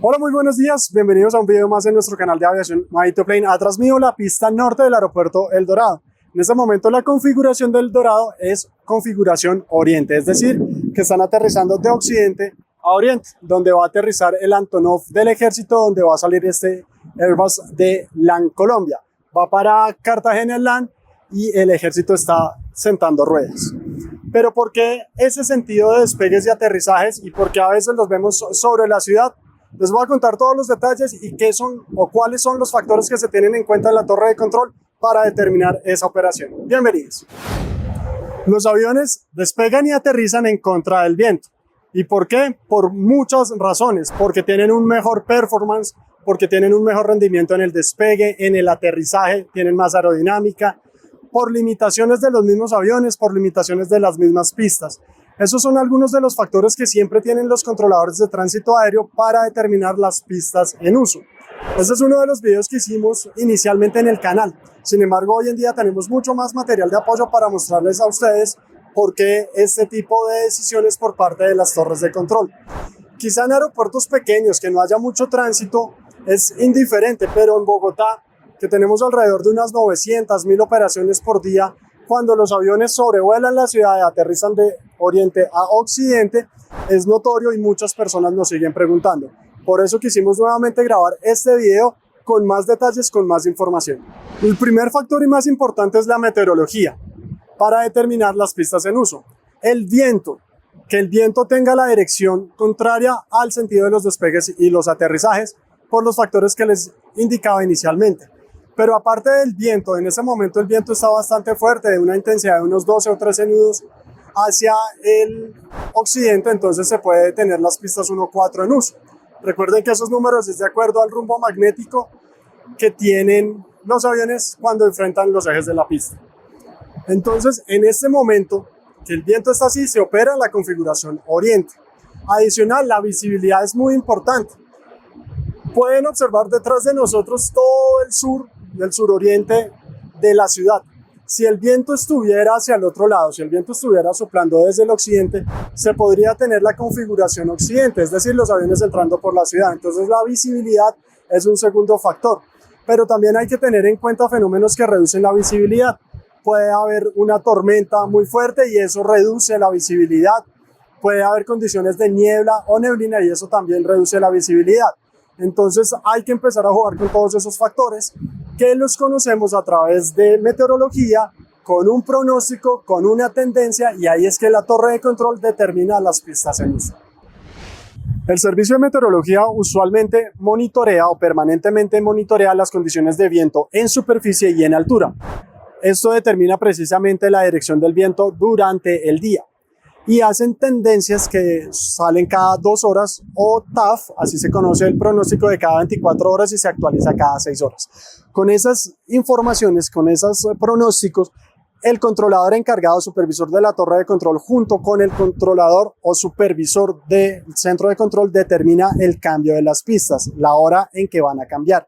Hola, muy buenos días, bienvenidos a un video más en nuestro canal de aviación Maitoplane. Atrás mío la pista norte del aeropuerto El Dorado. En este momento la configuración del Dorado es configuración oriente, es decir, que están aterrizando de occidente a oriente, donde va a aterrizar el Antonov del ejército, donde va a salir este Airbus de LAN Colombia. Va para Cartagena LAN y el ejército está sentando ruedas. Pero ¿por qué ese sentido de despegues y aterrizajes y por qué a veces los vemos sobre la ciudad? Les voy a contar todos los detalles y qué son o cuáles son los factores que se tienen en cuenta en la torre de control para determinar esa operación. Bienvenidos. Los aviones despegan y aterrizan en contra del viento. ¿Y por qué? Por muchas razones. Porque tienen un mejor performance, porque tienen un mejor rendimiento en el despegue, en el aterrizaje, tienen más aerodinámica, por limitaciones de los mismos aviones, por limitaciones de las mismas pistas. Esos son algunos de los factores que siempre tienen los controladores de tránsito aéreo para determinar las pistas en uso. Este es uno de los videos que hicimos inicialmente en el canal. Sin embargo, hoy en día tenemos mucho más material de apoyo para mostrarles a ustedes por qué este tipo de decisiones por parte de las torres de control. Quizá en aeropuertos pequeños que no haya mucho tránsito es indiferente, pero en Bogotá, que tenemos alrededor de unas 900.000 operaciones por día, cuando los aviones sobrevuelan la ciudad y aterrizan de oriente a occidente, es notorio y muchas personas nos siguen preguntando. Por eso quisimos nuevamente grabar este video con más detalles, con más información. El primer factor y más importante es la meteorología para determinar las pistas en uso. El viento, que el viento tenga la dirección contraria al sentido de los despegues y los aterrizajes por los factores que les indicaba inicialmente. Pero aparte del viento, en ese momento el viento está bastante fuerte, de una intensidad de unos 12 o 13 nudos hacia el occidente, entonces se puede tener las pistas 1-4 en uso. Recuerden que esos números es de acuerdo al rumbo magnético que tienen los aviones cuando enfrentan los ejes de la pista. Entonces, en este momento que el viento está así, se opera la configuración oriente. Adicional, la visibilidad es muy importante. Pueden observar detrás de nosotros todo el sur y el suroriente de la ciudad. Si el viento estuviera hacia el otro lado, si el viento estuviera soplando desde el occidente, se podría tener la configuración occidente, es decir, los aviones entrando por la ciudad. Entonces la visibilidad es un segundo factor. Pero también hay que tener en cuenta fenómenos que reducen la visibilidad. Puede haber una tormenta muy fuerte y eso reduce la visibilidad. Puede haber condiciones de niebla o neblina y eso también reduce la visibilidad. Entonces hay que empezar a jugar con todos esos factores que los conocemos a través de meteorología, con un pronóstico, con una tendencia, y ahí es que la torre de control determina las pistas en uso. El servicio de meteorología usualmente monitorea o permanentemente monitorea las condiciones de viento en superficie y en altura. Esto determina precisamente la dirección del viento durante el día. Y hacen tendencias que salen cada 2 horas o TAF, así se conoce el pronóstico de cada 24 horas y se actualiza cada 6 horas. Con esas informaciones, con esos pronósticos, el controlador encargado, supervisor de la torre de control, junto con el controlador o supervisor del centro de control, determina el cambio de las pistas, la hora en que van a cambiar.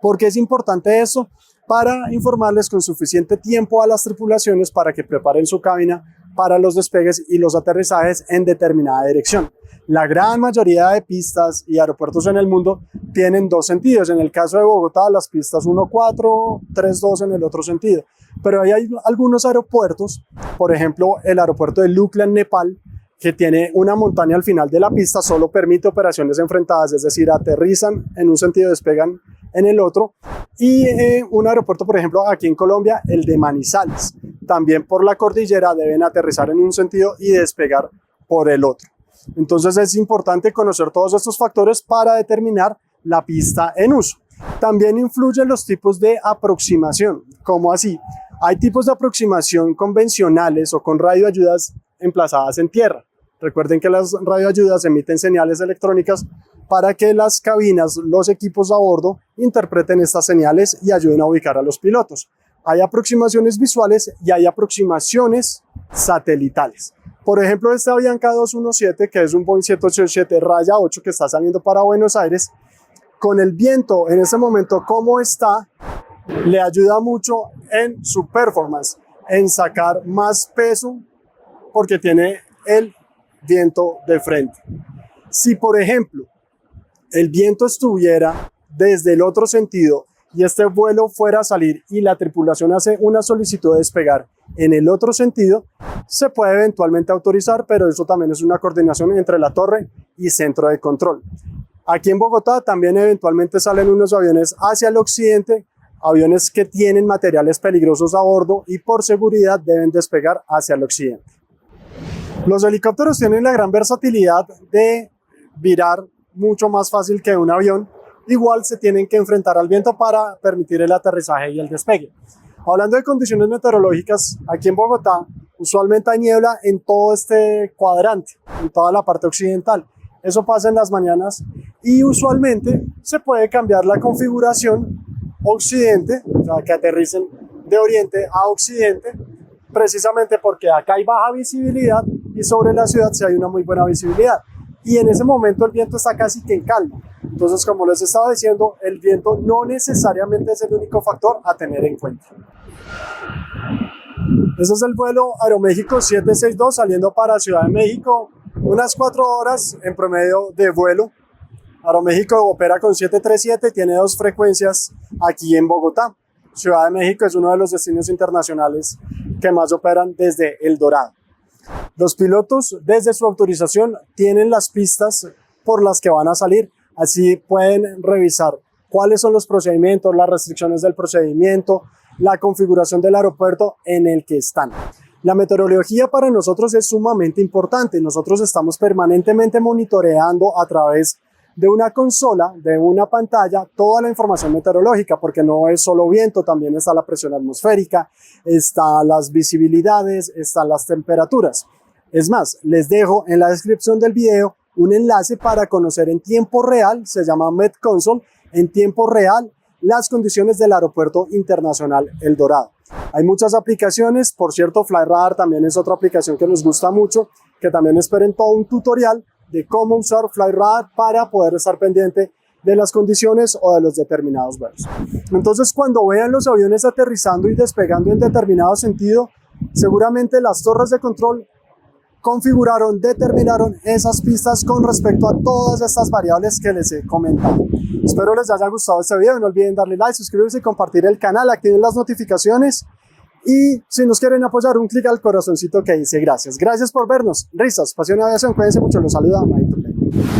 ¿Por qué es importante eso? Para informarles con suficiente tiempo a las tripulaciones para que preparen su cabina para los despegues y los aterrizajes en determinada dirección. La gran mayoría de pistas y aeropuertos en el mundo tienen dos sentidos. En el caso de Bogotá, las pistas 1-4, 3-2 en el otro sentido. Pero hay algunos aeropuertos, por ejemplo, el aeropuerto de Lukla en Nepal, que tiene una montaña al final de la pista, solo permite operaciones enfrentadas, es decir, aterrizan en un sentido, despegan en el otro. Y un aeropuerto, por ejemplo, aquí en Colombia, el de Manizales, también por la cordillera deben aterrizar en un sentido y despegar por el otro. Entonces es importante conocer todos estos factores para determinar la pista en uso. También influyen los tipos de aproximación. ¿Cómo así? Hay tipos de aproximación convencionales o con radioayudas emplazadas en tierra. Recuerden que las radioayudas emiten señales electrónicas para que las cabinas, los equipos a bordo, interpreten estas señales y ayuden a ubicar a los pilotos. Hay aproximaciones visuales y hay aproximaciones satelitales. Por ejemplo, este Avianca 217, que es un Boeing 787-8 que está saliendo para Buenos Aires, con el viento en ese momento como está, le ayuda mucho en su performance, en sacar más peso porque tiene el viento de frente. Si, por ejemplo, el viento estuviera desde el otro sentido y este vuelo fuera a salir y la tripulación hace una solicitud de despegar en el otro sentido, se puede eventualmente autorizar, pero eso también es una coordinación entre la torre y centro de control. Aquí en Bogotá también eventualmente salen unos aviones hacia el occidente, aviones que tienen materiales peligrosos a bordo y por seguridad deben despegar hacia el occidente. Los helicópteros tienen la gran versatilidad de virar mucho más fácil que un avión. Igual se tienen que enfrentar al viento para permitir el aterrizaje y el despegue. Hablando de condiciones meteorológicas, aquí en Bogotá usualmente hay niebla en todo este cuadrante, en toda la parte occidental. Eso pasa en las mañanas y usualmente se puede cambiar la configuración occidente, o sea, que aterricen de oriente a occidente, precisamente porque acá hay baja visibilidad y sobre la ciudad sí hay una muy buena visibilidad. Y en ese momento el viento está casi que en calma. Entonces, como les estaba diciendo, el viento no necesariamente es el único factor a tener en cuenta. Ese es el vuelo Aeroméxico 762 saliendo para Ciudad de México, unas 4 horas en promedio de vuelo. Aeroméxico opera con 737, tiene 2 frecuencias aquí en Bogotá. Ciudad de México es uno de los destinos internacionales que más operan desde El Dorado. Los pilotos, desde su autorización, tienen las pistas por las que van a salir. Así pueden revisar cuáles son los procedimientos, las restricciones del procedimiento, la configuración del aeropuerto en el que están. La meteorología para nosotros es sumamente importante. Nosotros estamos permanentemente monitoreando a través de una consola, de una pantalla, toda la información meteorológica, porque no es solo viento, también está la presión atmosférica, están las visibilidades, están las temperaturas. Es más, les dejo en la descripción del video un enlace para conocer en tiempo real, se llama MetConsole, en tiempo real, las condiciones del Aeropuerto Internacional El Dorado. Hay muchas aplicaciones, por cierto, FlyRadar también es otra aplicación que nos gusta mucho, que también esperen todo un tutorial de cómo usar FlyRadar para poder estar pendiente de las condiciones o de los determinados vuelos. Entonces, cuando vean los aviones aterrizando y despegando en determinado sentido, seguramente las torres de control determinaron esas pistas con respecto a todas estas variables que les he comentado. Espero les haya gustado este video, no olviden darle like, suscribirse y compartir el canal, activen las notificaciones y si nos quieren apoyar, un clic al corazoncito que dice gracias. Gracias por vernos, risas, pasión y aviación, cuídense mucho, los saluda Maito Play.